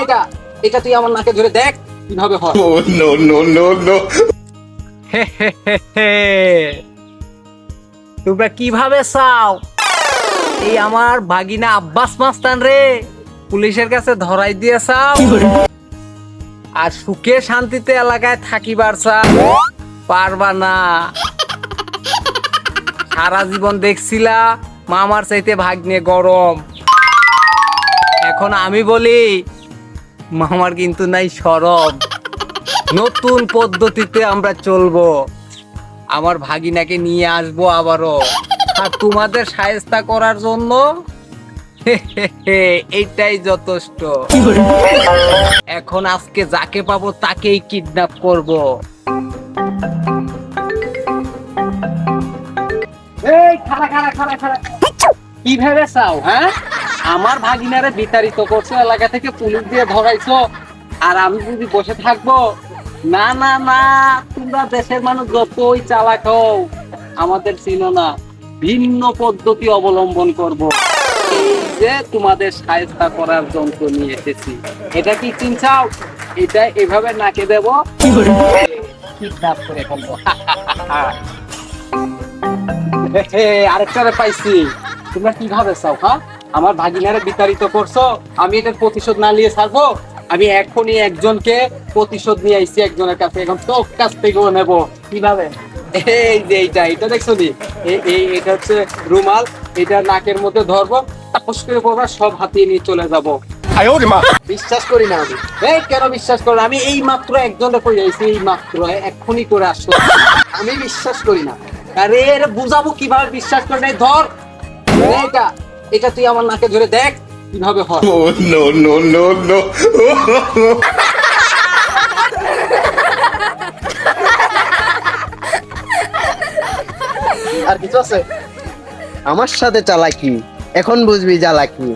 এটা এটা তুই আমার নাকে ধরে দেখ কিভাবে হয়। Oh no no no no! তোমরা কিভাবে চাও এই আমার ভাগিনা আব্বাস মাস্তান রে পুলিশের কাছে ধরাই দিয়ে চাও, আর সুখে শান্তিতে এলাকায় থাকিবার চাও? পারবা না। সারা জীবন দেখছিলা মামার চাইতে ভাগ্নে গরম, এখন আমি বলি মামার কিন্তু নাই শরম। নতুন পদ্ধতিতে আমরা চলবো, আমার ভাগিনাকে নিয়ে আসবো আবারও, আর তোমাদের শায়েস্তা করার জন্য এইটাই যথেষ্ট। এখন আজকে যাকে পাবো তাকেই কিডন্যাপ করব। এই খাড়া খাড়া খাড়া খাড়া, কি ভেবে চাও? হ্যাঁ, আমার ভাগিনারে বিতাড়িত করছো, এলাকা থেকে পুলিশ দিয়ে ধরাইছো, আর আমি যদি বসে থাকবো? না না না, তোমরা দেশের মানুষ যতই চালাক হও আমাদের চিনো না, ভিন্ন পদ্ধতি অবলম্বন করব। এই যে তোমাদের শায়েস্তা করার যন্ত্র নিয়ে এসেছি, এটা কি চিনছাও? এটা এভাবে নাকে দেব, কিডন্যাপ করে ফেলবো। আরেকটারে পাইছি। তোমরা কিভাবে চাও? হ্যাঁ, আমার ভাগিনারে বিতাড়িত করছো, আমি এটার প্রতিশোধ না নিয়ে ছাড়বো? আমি এখনই একজনকে প্রতিশোধ নিয়ে আইছি একজনের কাছে, এখন তোর কাছ থেকেও নেবো। কিভাবে? এই যে এটা দেখছো নি, এটা হচ্ছে রুমাল, এটা নাকের মধ্যে ধরবো, তাপস করে পড়বা, সব হাতিয়ে নিয়ে চলে যাবো। বিশ্বাস করি না আমি। এই কেন বিশ্বাস করো? আমি এই মাত্র একজনের করে আইছি, এই মাত্র এক্ষুনি করে আসলো। আমি বিশ্বাস করি না। আরে এর বুঝাবো কিভাবে বিশ্বাস করে নাই? ধর এটা এটা তুই আমার নাকে ধরে দেখ কিভাবে হয়। Oh no no no no! আর কিছু আছে? আমার সাথে চালাকি, এখন বুঝবি জ্বালাকি।